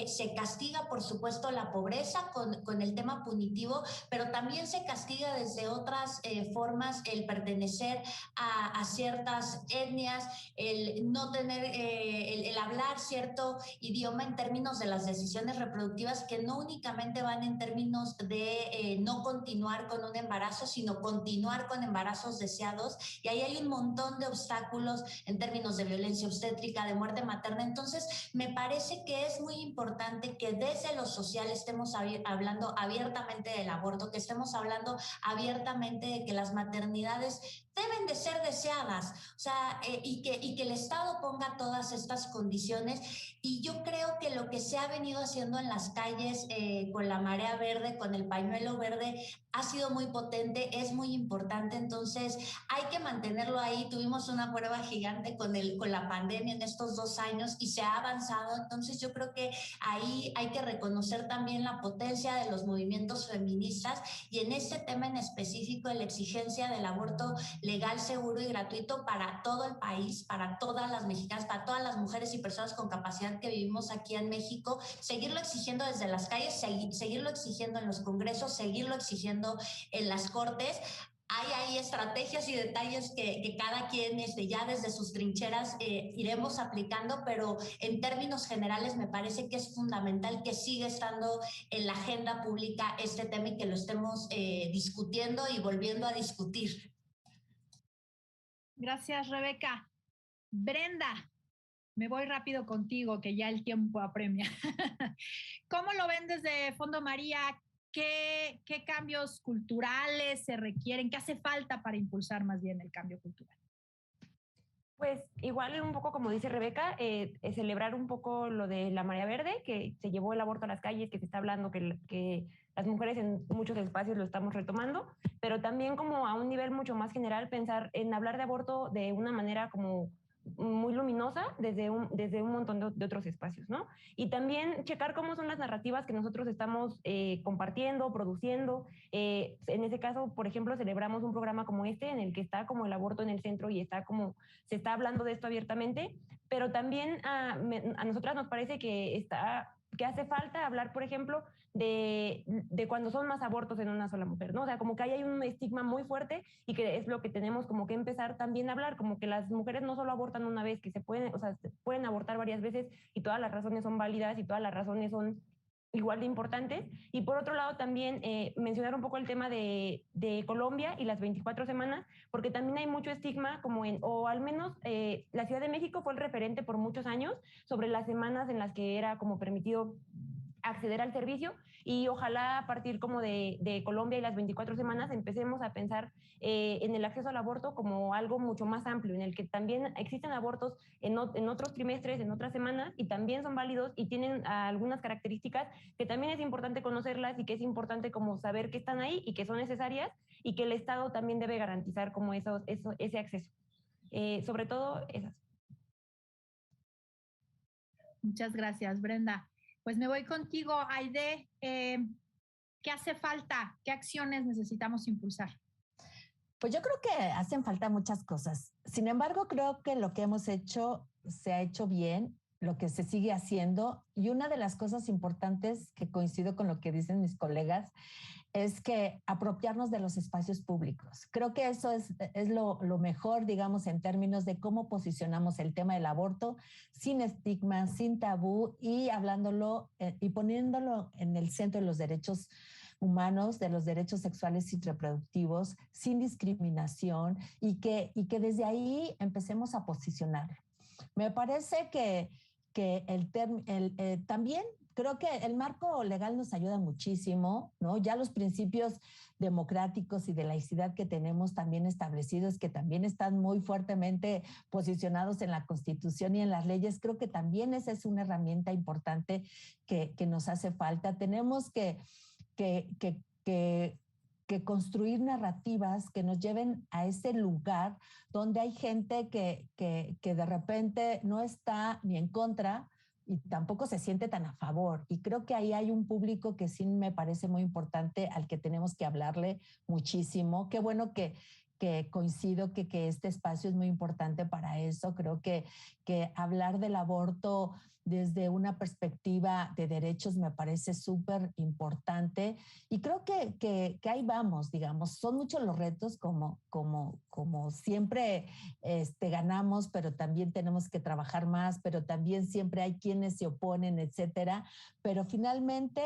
se castiga, por supuesto, la pobreza con el tema punitivo, pero también se castiga desde otras formas el pertenecer a ciertas etnias, el no tener, el hablar cierto idioma en términos de las decisiones reproductivas, que no únicamente van en términos de no continuar con un embarazo, sino continuar con embarazos deseados. Y ahí hay un montón de obstáculos en términos de violencia obstétrica, de muerte materna. Entonces, me parece que es muy importante que desde lo social estemos hablando abiertamente del aborto, que estemos hablando abiertamente de que las maternidades deben de ser deseadas, o sea, y que el Estado ponga todas estas condiciones. Y yo creo que lo que se ha venido haciendo en las calles con la marea verde, con el pañuelo verde, ha sido muy potente, es muy importante. Entonces hay que mantenerlo ahí. Tuvimos una prueba gigante con la pandemia en estos 2 años y se ha avanzado. Entonces yo creo que ahí hay que reconocer también la potencia de los movimientos feministas, y en este tema en específico, la exigencia del aborto legal, seguro y gratuito para todo el país, para todas las mexicanas, para todas las mujeres y personas con capacidad que vivimos aquí en México, seguirlo exigiendo desde las calles, seguirlo exigiendo en los congresos, seguirlo exigiendo en las cortes. Hay ahí estrategias y detalles que cada quien ya desde sus trincheras iremos aplicando, pero en términos generales me parece que es fundamental que siga estando en la agenda pública este tema y que lo estemos discutiendo y volviendo a discutir. Gracias, Rebeca. Brenda, me voy rápido contigo, que ya el tiempo apremia. ¿Cómo lo ven desde Fondo María? ¿Qué cambios culturales se requieren? ¿Qué hace falta para impulsar más bien el cambio cultural? Pues igual un poco como dice Rebeca, celebrar un poco lo de la marea verde, que se llevó el aborto a las calles, que se está hablando que las mujeres en muchos espacios lo estamos retomando, pero también como a un nivel mucho más general pensar en hablar de aborto de una manera como muy luminosa desde un montón de otros espacios, ¿no? Y también checar cómo son las narrativas que nosotros estamos compartiendo, produciendo. En ese caso, por ejemplo, celebramos un programa como este en el que está como el aborto en el centro y está como se está hablando de esto abiertamente, pero también a nosotras nos parece que hace falta hablar, por ejemplo, de cuando son más abortos en una sola mujer, ¿no? O sea, como que ahí hay un estigma muy fuerte y que es lo que tenemos como que empezar también a hablar, como que las mujeres no solo abortan una vez, que se pueden abortar varias veces y todas las razones son válidas y todas las razones son igual de importantes. Y por otro lado también mencionar un poco el tema de Colombia y las 24 semanas, porque también hay mucho estigma, o al menos la Ciudad de México fue el referente por muchos años sobre las semanas en las que era como permitido acceder al servicio, y ojalá a partir como de Colombia y las 24 semanas empecemos a pensar en el acceso al aborto como algo mucho más amplio, en el que también existen abortos en otros trimestres, en otras semanas, y también son válidos y tienen algunas características que también es importante conocerlas y que es importante como saber que están ahí y que son necesarias y que el Estado también debe garantizar como ese acceso. Sobre todo esas. Muchas gracias, Brenda. Pues me voy contigo, Aide. ¿Qué hace falta? ¿Qué acciones necesitamos impulsar? Pues yo creo que hacen falta muchas cosas. Sin embargo, creo que lo que hemos hecho se ha hecho bien, lo que se sigue haciendo. Y una de las cosas importantes que coincido con lo que dicen mis colegas es que apropiarnos de los espacios públicos. Creo que eso es lo mejor, digamos, en términos de cómo posicionamos el tema del aborto, sin estigma, sin tabú y hablándolo y poniéndolo en el centro de los derechos humanos, de los derechos sexuales y reproductivos, sin discriminación y que desde ahí empecemos a posicionarlo. Me parece que también creo que el marco legal nos ayuda muchísimo, ¿no? Ya los principios democráticos y de laicidad que tenemos también establecidos, que también están muy fuertemente posicionados en la Constitución y en las leyes, creo que también esa es una herramienta importante que nos hace falta. Tenemos que construir narrativas que nos lleven a ese lugar donde hay gente que de repente no está ni en contra y tampoco se siente tan a favor. Y creo que ahí hay un público que sí me parece muy importante, al que tenemos que hablarle muchísimo. Qué bueno que coincido que este espacio es muy importante para eso. Creo que hablar del aborto desde una perspectiva de derechos me parece súper importante y creo que ahí vamos, digamos. Son muchos los retos, como siempre ganamos, pero también tenemos que trabajar más, pero también siempre hay quienes se oponen, etcétera. Pero finalmente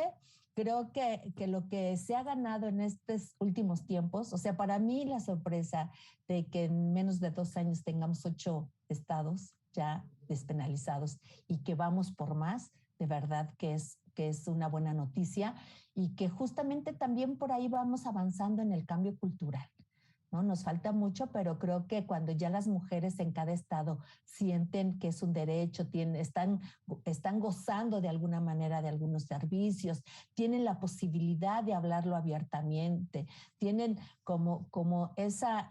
creo que lo que se ha ganado en estos últimos tiempos, o sea, para mí la sorpresa de que en menos de 2 años tengamos 8 estados ya despenalizados y que vamos por más, de verdad que es una buena noticia y que justamente también por ahí vamos avanzando en el cambio cultural, ¿no? Nos falta mucho, pero creo que cuando ya las mujeres en cada estado sienten que es un derecho, están gozando de alguna manera de algunos servicios, tienen la posibilidad de hablarlo abiertamente, tienen como esa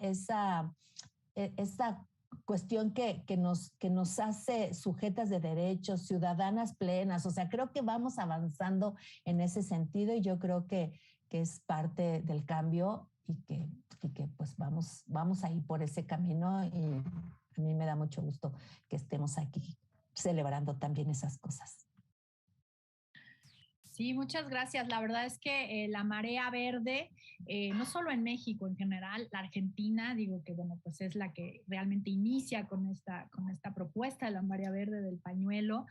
cuestión que nos hace sujetas de derechos, ciudadanas plenas. O sea, creo que vamos avanzando en ese sentido y yo creo que es parte del cambio y que pues vamos a ir por ese camino y a mí me da mucho gusto que estemos aquí celebrando también esas cosas. Sí, muchas gracias. La verdad es que la marea verde, no solo en México en general, la Argentina, digo que bueno, pues es la que realmente inicia con esta propuesta de la marea verde del pañuelo.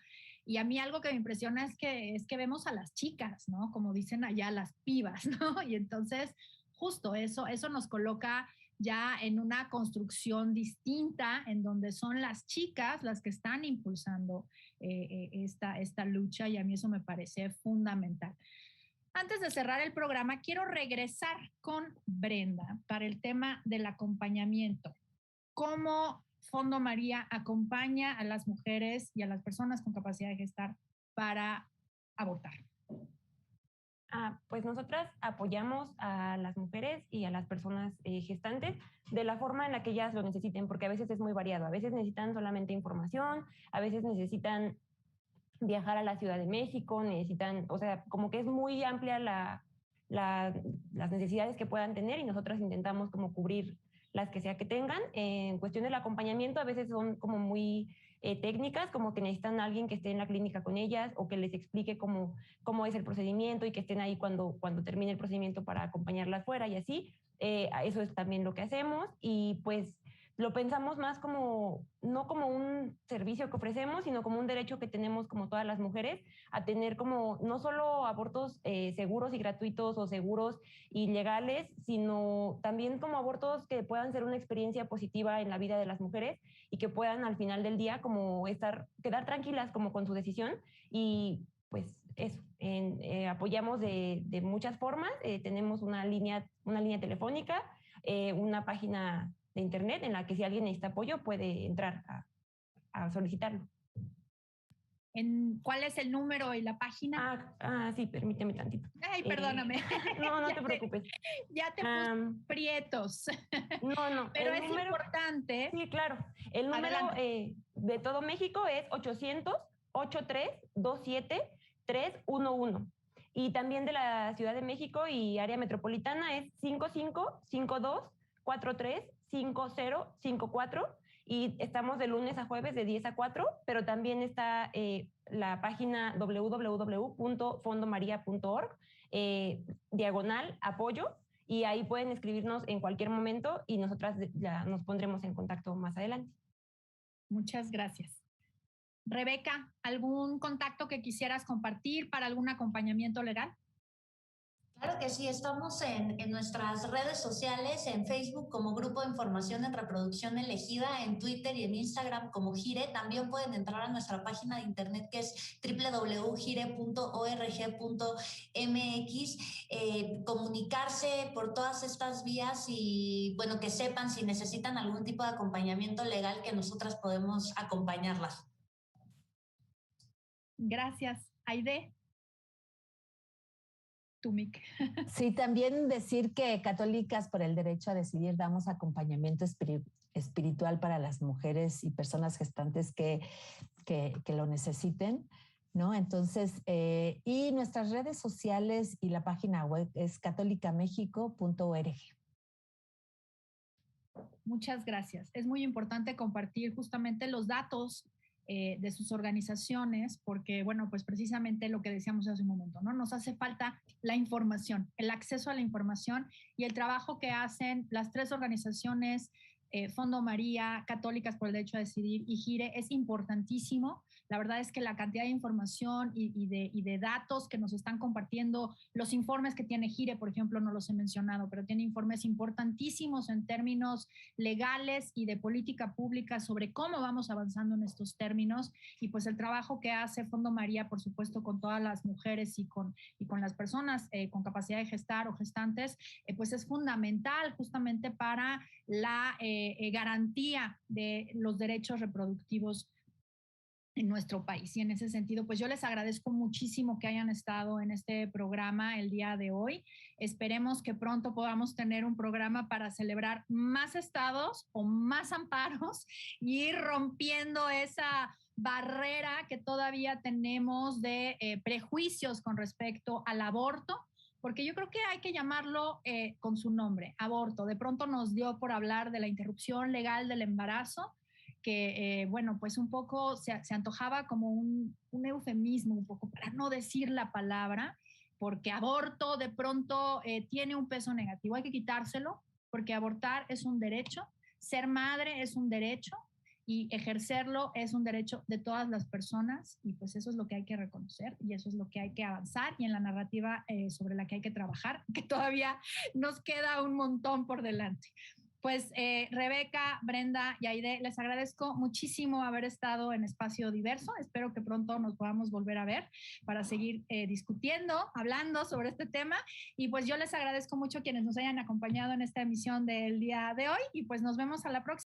Y a mí algo que me impresiona es que vemos a las chicas, ¿no? Como dicen allá, las pibas, ¿no? Y entonces, justo eso nos coloca ya en una construcción distinta, en donde son las chicas las que están impulsando esta lucha, y a mí eso me parece fundamental. Antes de cerrar el programa, quiero regresar con Brenda para el tema del acompañamiento. ¿Cómo Fondo María acompaña a las mujeres y a las personas con capacidad de gestar para abortar? pues nosotras apoyamos a las mujeres y a las personas gestantes de la forma en la que ellas lo necesiten, porque a veces es muy variado. A veces necesitan solamente información, a veces necesitan viajar a la Ciudad de México, necesitan, o sea, como que es muy amplia las necesidades que puedan tener y nosotros intentamos como cubrir las que sea que tengan. En cuestión del acompañamiento, a veces son como muy técnicas, como que necesitan a alguien que esté en la clínica con ellas o que les explique cómo es el procedimiento y que estén ahí cuando termine el procedimiento para acompañarlas fuera y así. Eso es también lo que hacemos y pues lo pensamos más como, no como un servicio que ofrecemos, sino como un derecho que tenemos como todas las mujeres a tener como no solo abortos seguros y gratuitos o seguros y legales, sino también como abortos que puedan ser una experiencia positiva en la vida de las mujeres y que puedan al final del día como quedar tranquilas como con su decisión y pues eso. Apoyamos de muchas formas, tenemos una línea telefónica, una página de internet en la que si alguien necesita apoyo puede entrar a solicitarlo. ¿Cuál es el número y la página? Sí, permíteme tantito. Ay, perdóname. No te preocupes. Ya te puse prietos. No. Pero es importante. Sí, claro. El número de todo México es 800-8327-311. Y también de la Ciudad de México y área metropolitana es 5552-435054 y estamos de lunes a jueves de 10 a 4, pero también está la página www.fondomaria.org, /apoyo, y ahí pueden escribirnos en cualquier momento y nosotras ya nos pondremos en contacto más adelante. Muchas gracias. Rebeca, ¿algún contacto que quisieras compartir para algún acompañamiento legal? Claro que sí, estamos en nuestras redes sociales, en Facebook como Grupo de Información en Reproducción Elegida, en Twitter y en Instagram como Gire. También pueden entrar a nuestra página de internet que es www.gire.org.mx, comunicarse por todas estas vías y bueno, que sepan si necesitan algún tipo de acompañamiento legal que nosotras podemos acompañarlas. Gracias. Aide. Tumic. Sí, también decir que Católicas por el Derecho a Decidir damos acompañamiento espiritual para las mujeres y personas gestantes que lo necesiten, ¿no? Entonces, y nuestras redes sociales y la página web es catolicamexico.org. Muchas gracias. Es muy importante compartir justamente los datos de sus organizaciones, porque, bueno, pues precisamente lo que decíamos hace un momento, ¿no? Nos hace falta la información, el acceso a la información y el trabajo que hacen las tres organizaciones, Fondo María, Católicas por el Derecho a Decidir y Gire, es importantísimo. La verdad es que la cantidad de información y de datos que nos están compartiendo, los informes que tiene Gire, por ejemplo, no los he mencionado, pero tiene informes importantísimos en términos legales y de política pública sobre cómo vamos avanzando en estos términos y pues el trabajo que hace Fondo María, por supuesto, con todas las mujeres y con las personas con capacidad de gestar o gestantes, pues es fundamental justamente para la garantía de los derechos reproductivos en nuestro país. Y en ese sentido, pues yo les agradezco muchísimo que hayan estado en este programa el día de hoy. Esperemos que pronto podamos tener un programa para celebrar más estados o más amparos y ir rompiendo esa barrera que todavía tenemos de prejuicios con respecto al aborto, porque yo creo que hay que llamarlo con su nombre, aborto. De pronto nos dio por hablar de la interrupción legal del embarazo, que, bueno, pues un poco se antojaba como un eufemismo, un poco para no decir la palabra, porque aborto de pronto tiene un peso negativo. Hay que quitárselo, porque abortar es un derecho, ser madre es un derecho y ejercerlo es un derecho de todas las personas y pues eso es lo que hay que reconocer y eso es lo que hay que avanzar y en la narrativa sobre la que hay que trabajar, que todavía nos queda un montón por delante. Pues Rebeca, Brenda y Aide, les agradezco muchísimo haber estado en Espacio Diverso. Espero que pronto nos podamos volver a ver para seguir discutiendo, hablando sobre este tema. Y pues yo les agradezco mucho quienes nos hayan acompañado en esta emisión del día de hoy y pues nos vemos a la próxima.